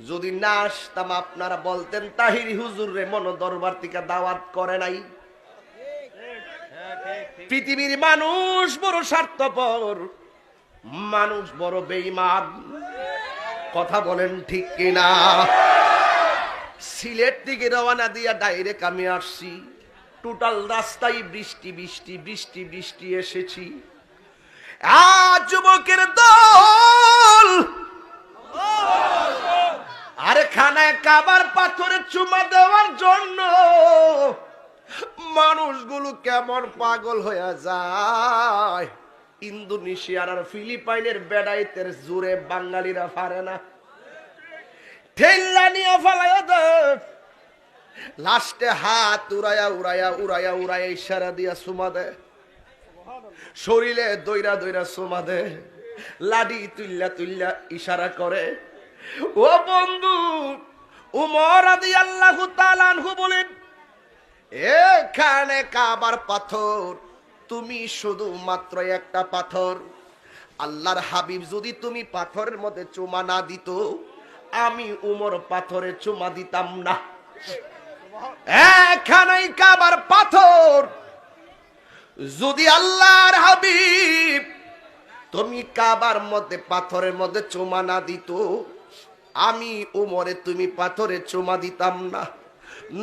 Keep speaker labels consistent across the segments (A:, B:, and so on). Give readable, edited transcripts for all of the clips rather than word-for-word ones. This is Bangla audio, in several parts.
A: যদি না আসতাম আপনারা বলতেন তাহির হুজুর রে মন দরবার থেকে দাওয়াত করে নাই। পৃথিবীর মানুষ বড় স্বার্থপর, মানুষ বড় বেঈমান। কথা বলেন ঠিক কিনা? সিলেট থেকে রওনা দিয়া ডাইরেক্ট আমি আসছি। টোটাল রাস্তায় বৃষ্টি বৃষ্টি বৃষ্টি বৃষ্টি এসেছি। আজ যুবকের দল আরে খানায় কাবার পাথরে চুমা দেওয়ার জন্য মানুষগুলো কেমন পাগল হয়ে যায়। ইন্দোনেশিয়ার আর ফিলিপাইনের বেড়াইতের জোরে বাঙালিরা পারে না, ঠেল্লা নিয়ে ফেলাইয়া দেয়। লাস্টে হাত উড়াইয়া উড়াইয়া উড়াইয়া উড়াইয়া ইশারা দিয়া চুমা দেয়, শরীরে দইরা দইরা চুমা দেয়, লাডি তুল্লা তুল্লা ইশারা করে। ও বন্ধু, উমর রাদিয়াল্লাহু তাআলা আনহু বলেন, এখানে কাবার পাথর, তুমি শুধু মাত্র একটা পাথর। আল্লাহর হাবিব যদি তুমি পাথরের মধ্যে চুমা না দিত, আমি উমর পাথরে চুমা দিতাম না। এখানেই কাবার পাথর, যদি আল্লাহর হাবিব তুমি কাবার মধ্যে পাথরের মধ্যে চুমা না দিত, আমি উমরে তুমি পাথরে চুমা দিতাম না।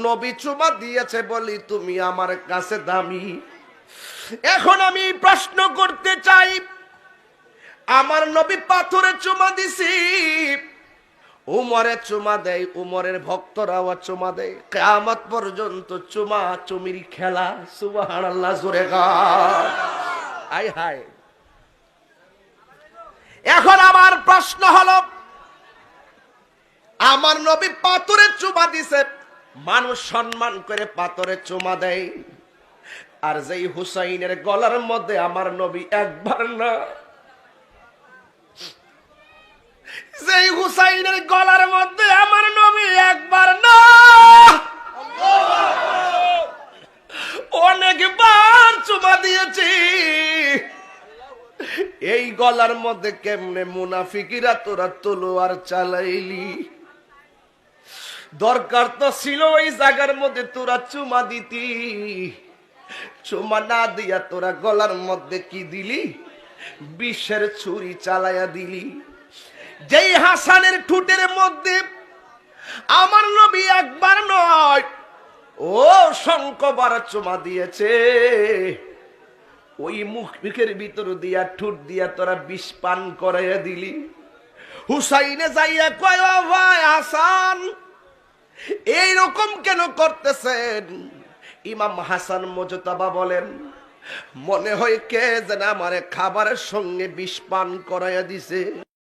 A: নবী চুমা দিয়েছে বলি তুমি আমার কাছে দামি। এখন আমি প্রশ্ন করতে চাই, আমার নবী পাথরে চুমা দিছি, উমরে চুমা দেয়, উমরের ভক্তরাও চুমা দেয়, কিয়ামত পর্যন্ত চুমা চুমির খেলা। সুবহানাল্লাহ, জোরে গান। আয় হায়। এখন আমার প্রশ্ন হলো, আমার নবী পাথরে চুমা দিছে, মানুষ সম্মান করে পাথরে চুমা দেয়। আর যেই হুসাইনের গলার মধ্যে আমার নবী একবার না, যেই হুসাইনের গলার মধ্যে আমার নবী একবার না অনেকবার চুমা দিয়েছি। এই গলার মধ্যে কেমনে মুনাফিকিরা তোরা তলোয়ার চালাইলি? দরকার তো ছিল ওই জায়গার মধ্যে তোরা চুমা দিতি, চুমা না দিয়া তোরা গলার মধ্যে কি দিলি? বিষের ছুরি চালাইয়া দিলি। যেই হাসানের ঠোঁটের মধ্যে আমার নবী একবার নয় ও শঙ্কবার চুমা দিয়েছে, ওই মুখের ভিতর দিয়া ঠোঁট দিয়া তোরা বিষ পান করাইয়া দিলি। হুসাইনে যাইয়া কয়, ও ভাই হাসান, এইরকম কেন করতেছেন? ইমাম হাসান মুজতাবা বলেন, মনে হয় কে যেন আমারে খাবারের সঙ্গে বিষ পান করাইয়া দিছে।